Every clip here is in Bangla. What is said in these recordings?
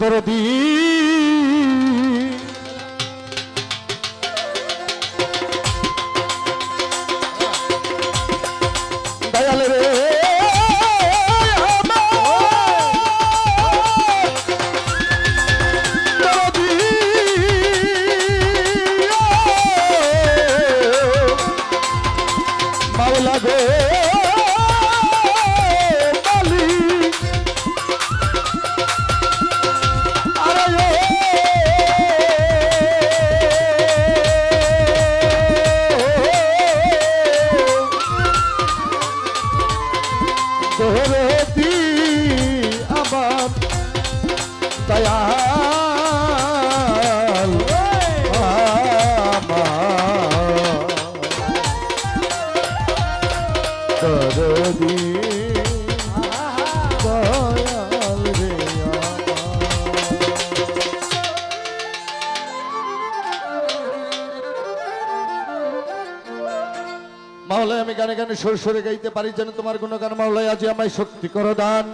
দরদি দয়াল রে মাওলা গো দরদি আমার দয়াল দরদি দয়াল রে মাওলাই আমি গানে গানে সুর সুরে গাইতে পারি যেন তোমার গুণগান মাওলাই আজি আমায় শক্তি করো দান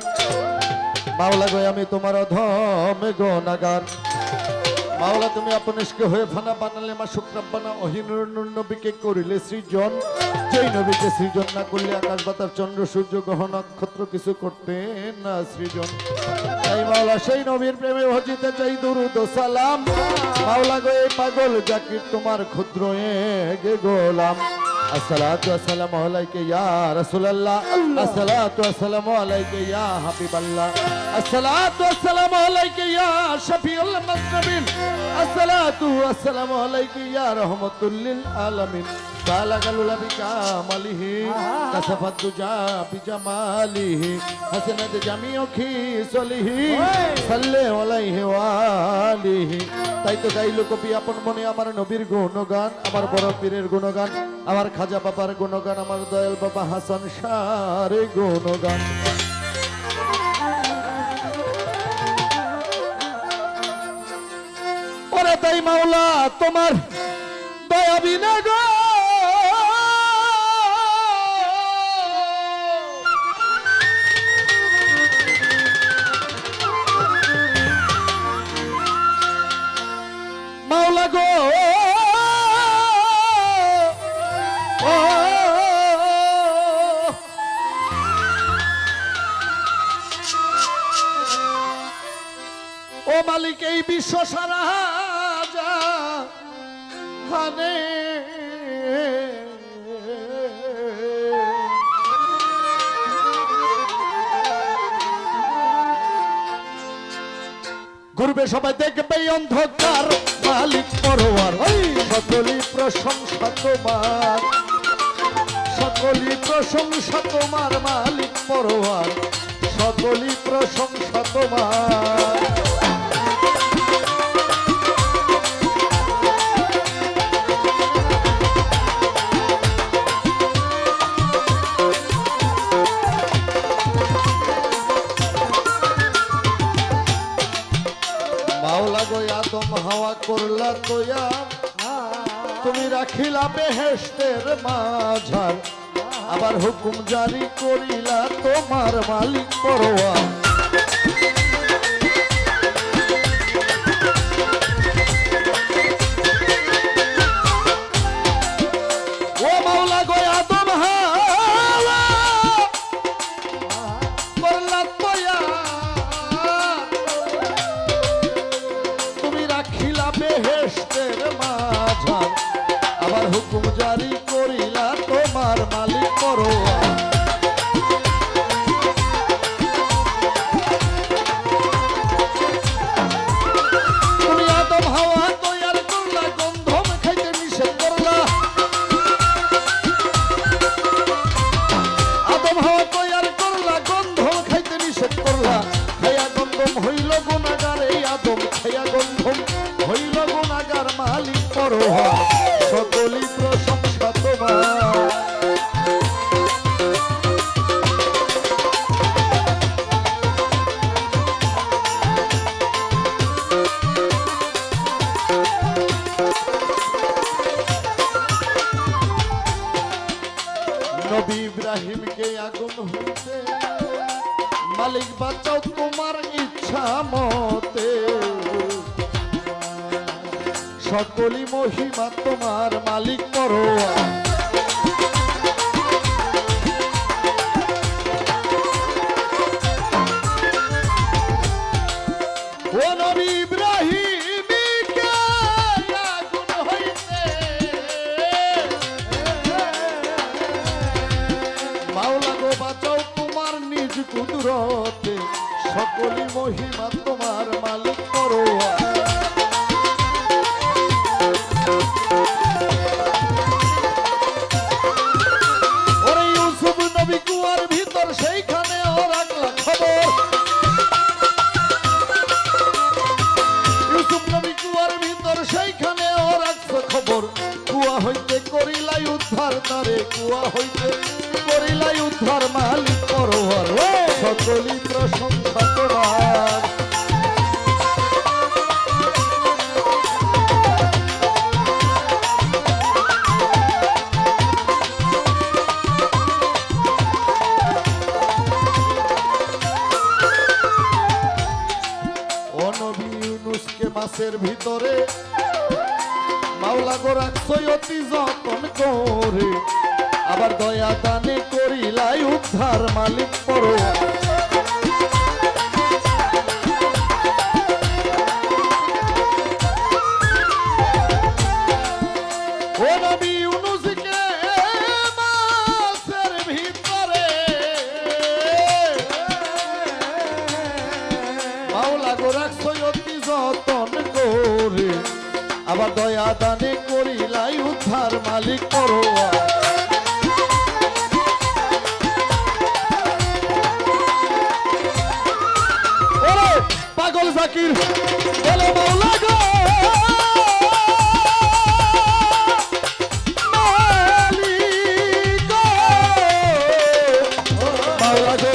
মাওলা গো আমি তোমার অধম গুণগান মাওলা তুমি আপনিষ্কে হয়ে ফানা বানালে মা শুক্রাব্বানা অহিনুর নবীকে করিলে সৃজন যেই নবীকে সৃজন না করলে আকাশ বাতাস চন্দ্র সূর্য গ্রহ নক্ষত্র কিছু করতে না সৃজন তাই মাওলা সেই নবীর প্রেমে ভজিতে চাই দুরুদ ও সালাম মাওলা গো এই পাগল জাকির তোমার ক্ষুদ্র এগে গোলাম আসসালাতু ওয়াসসালামু আলাইকা ইয়া রাসূলুল্লাহ আসসালাতু ওয়াসসালামু আলাইকা ইয়া হাবিবাল্লাহ আসসালাতু ওয়াসসালামু আলাইকা ইয়া শাফিউল মুজনিবিন আসসালাতু ওয়াসসালামু আলাইকা ইয়া রাহমাতুল লিল আলামিন বালাগালুল বিকামালিহি কাসাফাত দুজা বিজামালিহি হাসানাত জামিউ খিসলিহি সাল্লাল্লাহু আলাইহি ওয়া আলিহি তাই তো গাইলো কবি আপন মনে আমার নবীর গুণগান আমার বড় পীরের গুণগান আমার খাজা বাবার গুণগান আমার দয়াল বাবা হাসান শাহর গুণগান ওরে তাই মাওলা তোমার দয়া বিনা গো মাওলা গো ও মালিক এই বিশ্ব সারা জাহানে ঘুরবে সবাই দেখবে অন্ধকার মালিক পরোয়ার সকলি প্রশংসা তোমার সকলি প্রশংসা তোমার মালিক পরোয়ার সকলি প্রশংসা তোমার মাওলা গো আদম হাওয়া করলা তোয়া তুমি রাখিলা বেহেশতের মাঝার আবার হুকুম জারি করিলা তোমার মালিক পরোয়ার ও মাওলা গো আদম হাওয়া করলা তোয়া তুমি রাখিলা বেহেশতের মাঝার আবার হুকুম জারি করিলা তোমার মালিক পরোয়ার তুমি আদম হাওয়া তৈয়ার করলা গন্ধম খাইতে নিষেধ করলা আদম হাওয়া তৈয়ার করলা গন্ধম খাইতে নিষেধ করলা খাইয়া গন্ধম হইল গুনাহগার এই আদম খাইয়া গন্ধম হইল গুনাহগার মালিক পরোয়ার সকলি প্রশংসা তোমার নবী ইব্রাহিমকে আগুন হইতে মালিক বাঁচাও তোমার ইচ্ছা মতে, সকলি মহিমা তোমার মালিক পরোয়া। ও নবী ইব্রাহিমকে আগুন হইতে মাওলা গো বাঁচাও তোমার নিজ কুদরতে, সকলি মহিমা তোমার মালিক পরোয়া। ওরে ইউসুফ নবী কুয়ার ভিতর সেইখানে ও রাখলা খবর, ইউসুফ নবী কুয়ার ভিতর সেইখানে ও রাখছো খবর। কুয়া হইতে করিলাই উদ্ধার তারে, কুয়া হইতে করিলাই উদ্ধার মালিক পরোয়ার। সকলি প্রশংসা তোমার, ও নবী ইউনুসকে মাছের ভিতরে মাওলা গো রাখছই অতি যতন করে, আবার দয়া দানে করিলাই উদ্ধার মালিক পরোয়া। ও নবী ইউনুসকে মাছের ভিতরে মাওলা গো রাখছই অতি যতন করে, আবার দয়া দানে করিলাই উদ্ধার মালিক পরোয়া। ওরে পাগল জাকির বলে মাওলা গো মালিক গো, মাওলা গো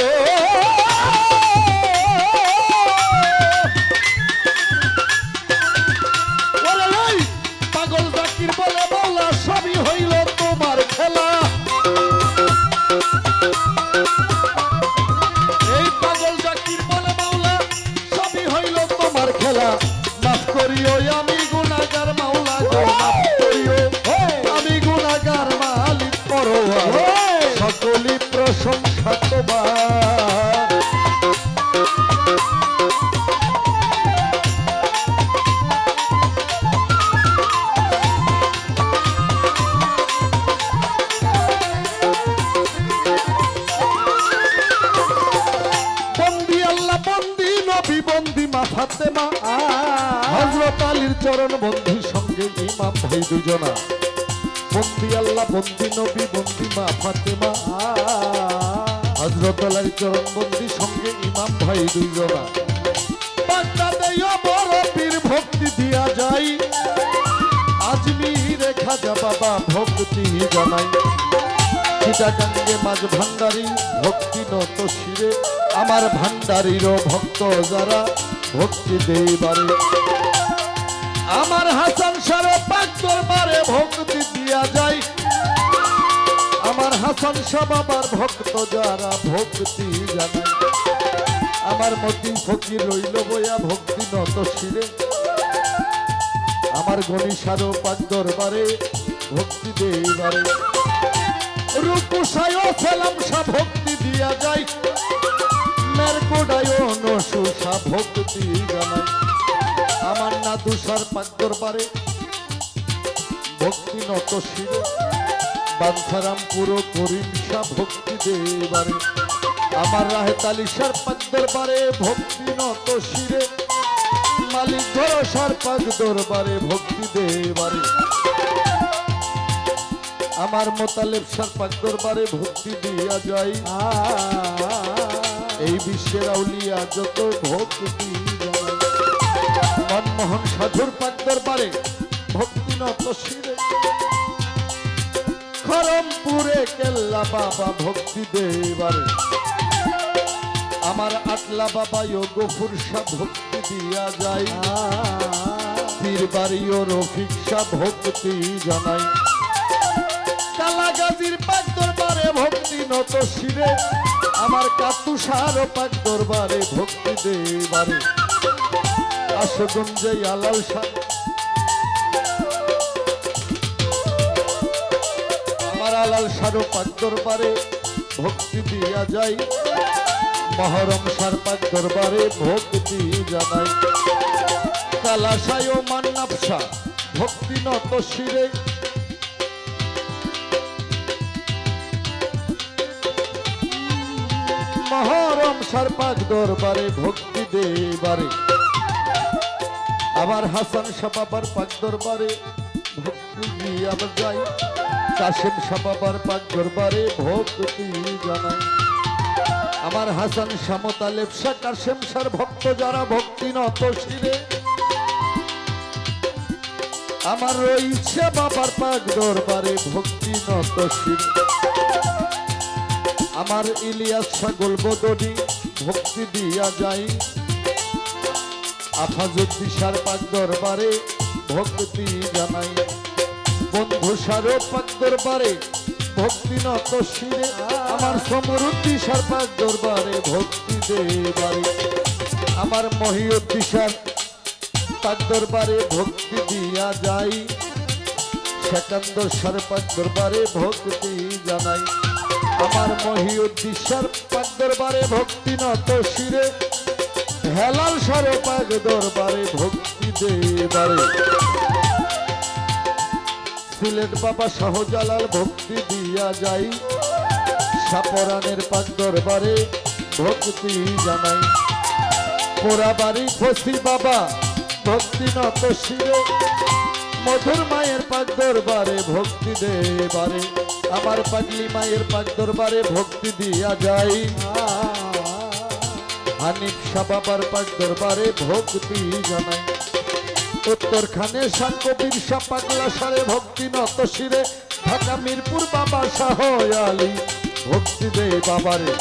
পাগল জাকির বলে মাওলা সবই হইল তোমার খেলা। এই পাগল জাকির বলে মাওলা সবই হইল তোমার খেলা, মাফ করিও আমি গুনাহগার মাওলা গো, মাফ করিও আমি গুনাহগার মালিক পরোয়া। সকলি প্রশংসা তোমার, বন্দি মা ফাতেমা, হযরত আলীর চরণ বন্ধি সঙ্গে ইমাম ভাই দুজনা। বন্দি আল্লাহ বন্দি নবী বন্দি মা ফাতেমা, হযরত আলীর চরণ বন্ধি সঙ্গে ইমাম ভাই দুজনা। বাগদাদেও বড় পীর ভক্তি দিয়া যাই, আজমিরে খাজা বাবা ভক্তি জানাই। চিটাগাঙ্গে মাঝ ভান্ডারী ভক্তি নত শিরে, আমার ভান্ডারীর ভক্ত যারা ভক্তি দেইবারে। আমার হাসান সারে পাক দরবারে ভক্তি দিয়া যায়, আমার হাসান শাহ বাবার ভক্ত যারা ভক্তি জানায়। আমার মতি ফকির রইল বইয়া ভক্তি নত শিরে, আমার গণিসারো পাক দরবারে ভক্তি দেইবারে। রূপসায় সালাম শাহ ভক্তি দিয়া যায়, মেরকোডায় নসুসা ভক্তি জানায়। আমার না তুষার পাক দরবারে ভক্তি নত শিরে, বাঞ্ছারাম পুরো করিম শাহ ভক্তি দেবারে। আমার রাহে তালিশার পাক দরবারে ভক্তি নত শিরে, মালিক ভরসার পাক দরবারে ভক্তি দেবারে। আমার মোতালেব শাহ পাক দরবারে ভক্তি দিয়া যায়, এই বিশ্বের আউলিয়া যত ভক্তি জানায়। মনমোহন সাধুর পাক দরবারে ভক্তি নত শিরে, খরমপুরে কেল্লা বাবা ভক্তি দেবারে। আমার আটলা বাবা গফুর শাহ ভক্তি দিয়া যায়, পীরবাড়ি ও রফিক শাহ ভক্তি জানাই। কালাগাজির পাক দরবারে ভক্তি নত শিরে, আমার কাতুষার পাক দরবারে ভক্তি দেবারে আসো গঞ্জে আলাল শাহ আমার আলাল শাহ পাক দরবারে ভক্তি দিয়া যাই মহরম শাহ পাক দরবারে ভক্তি জানাই কালাশায় ও মান্নাবশা ভক্তি নত শিরে মহরম শাহ পাক দরবারে ভক্তি দেবারে আবার হাসান শাহ বাবার পাক দরবারে ভক্তি দিয়া যাই কাশেম শাহ বাবার পাক দরবারে ভক্তি জানাই আমার হাসান শাহ মোতালেব শাহ কাশেম শাহ ভক্ত যারা ভক্তি নত শিরে আমার রয়েছে বাবার পাক দরবারে ভক্তি নত শিরে আমার ইলিয়াস শাহ গোলবদনি ভক্তি দিয়া যাই আফাজুদ্দিশার পাক দরবারে ভক্তি জানাই বন্ধু সার পাক দরবারে ভক্তি নত শিরে আমার সমরুদ্দিশার পাক দরবারে ভক্তি দেবারে আমার মহিউদ্দিশার পাক দরবারে ভক্তি দিয়া যাই সেকান্দর সার পাক দরবারে ভক্তি জানাই আমার মহিউদ্দিশার পাক দরবারে ভক্তি নত শিরে হেলাল সার পাক দরবারে ভক্তি দেবারে সিলেট বাবা শাহজালাল ভক্তি দিয়া যাই সাপরানের পাক দরবারে ভক্তি জানাই পোড়াবাড়ি ফসি বাবা ভক্তি নত শিরে মধুর মায়ের পাক দরবারে ভক্তি দেবারে আমার পাগলি মায়ের পাক দরবারে ভক্তি দিয়া যাই হানিফ শাহ বাবার পাক দরবারে ভক্তি জানাই উত্তরখানে শাহ কবির শাহ পাগলা সারে ভক্তি নত শিরে ঢাকা মিরপুর বাবা শাহ আলী ভক্তি দে বাবারে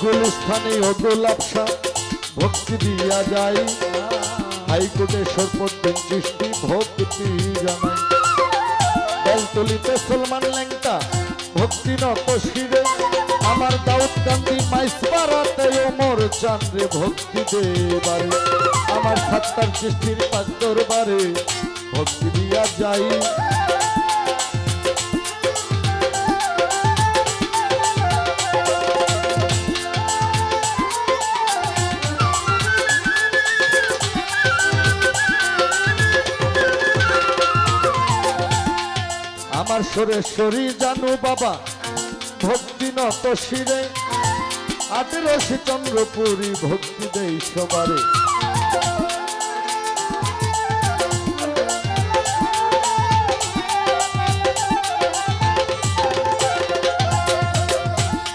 গুলিস্থানে ও গোলাপ শাহ ভক্তি দিয়া যাই হাইকোর্টে সরপদ্দিন চিশতি ভক্তি জানাই বেলতলিতে সলমান ল্যাংটা ভক্তি নত শিরে আমার দাউদ কান্দি মাইসপাড়াতে ওমর চান্দ্রে ভক্তি দেবারে আমার সাত্তার চিশতির পাক দরবারে ভক্তি দিয়া যাই আমার সুরেশ্বরী জানু বাবা ভক্তি নত শিরে 18 চন্দ্রপুরী ভক্তি দেই সবারে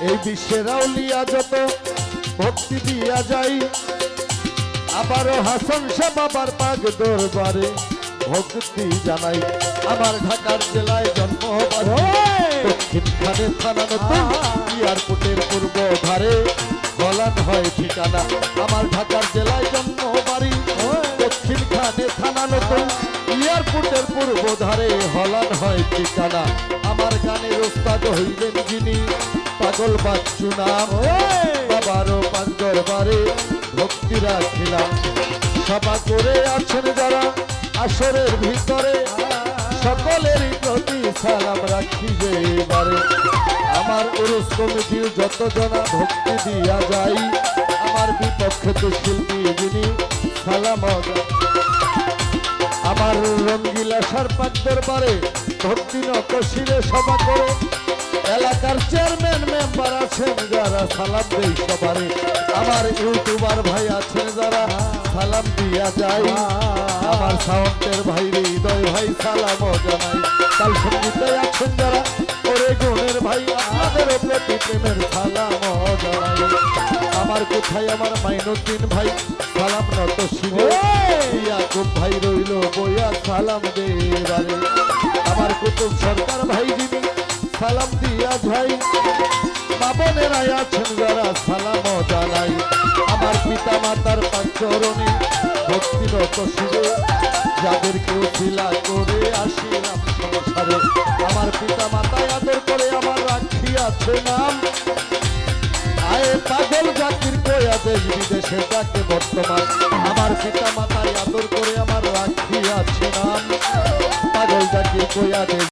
এই বিশ্বের আউলিয়া যত ভক্তি দিয়া যাই আবারও হাসান শাহ বাবার পাক দরবারে ভক্তি জানাই আমার ঢাকার জেলায় জন্ম দক্ষিণখানে থানা নতুন এয়ারপোর্টের পূর্ব ধারে গলান হয় ঠিকানা আমার ঢাকার জেলায় জন্ম বাড়ি দক্ষিণখানে থানা নতুন এয়ারপোর্টের পূর্ব ধারে হলান হয় ঠিকানা আমার গানের ওস্তাদ হইলেন যিনি পাগল বাচ্চু নাম বাবারও পাক দরবারে ভক্তি রাখিলাম সভা করে আছেন যারা আসরের ভিতরে সকলেরই প্রতি সালাম রাখি যে এবারে আমার উরুস কমিটির যত জনা ভক্তি দিয়া যাই আমার বিপক্ষে তো শিল্পী যিনি সালাম আমার রঙ্গিলা সার পাক দরবারে ভক্তি নত শিরে সভা করে এলাকার চেয়ারম্যান মেম্বার আছেন যারা সালাম দেই সবারে আমার ইউটিউবার ভাই আছেন যারা সালাম দিয়া যাই আমার সাউন্ডের ভাই হৃদয় ভাই সালাম জানাই কাল সঙ্গীতে আছেন যারা ওরে গুণের ভাই আপনাদের প্রতি প্রেমের সালাম জানাই আমার কোথায় আমার মাইনুদ্দিন ভাই সালাম নত শিরে ইয়াকুব ভাই রইল বইয়া সালাম দেবারে আমার কুতুব সরকার ভাই যিনি সালাম দিয়া যাই বাবনেরা আছেন যারা সালাম জানাই আমার পিতা মাতার পাক চরণে ভক্তিরত শিরে যাদেরকে উছিলা করে আসিলাম সংসারে আমার পিতা মাতায় আদর করে আমার রাখিয়াছে নাম পাগল জাতির কয়া দেশ বিদেশে ডাকে বর্তমান আমার পিতা মাতায় আদর করে আমার রাখিয়াছে নাম পাগল জাতির কয়া দেশ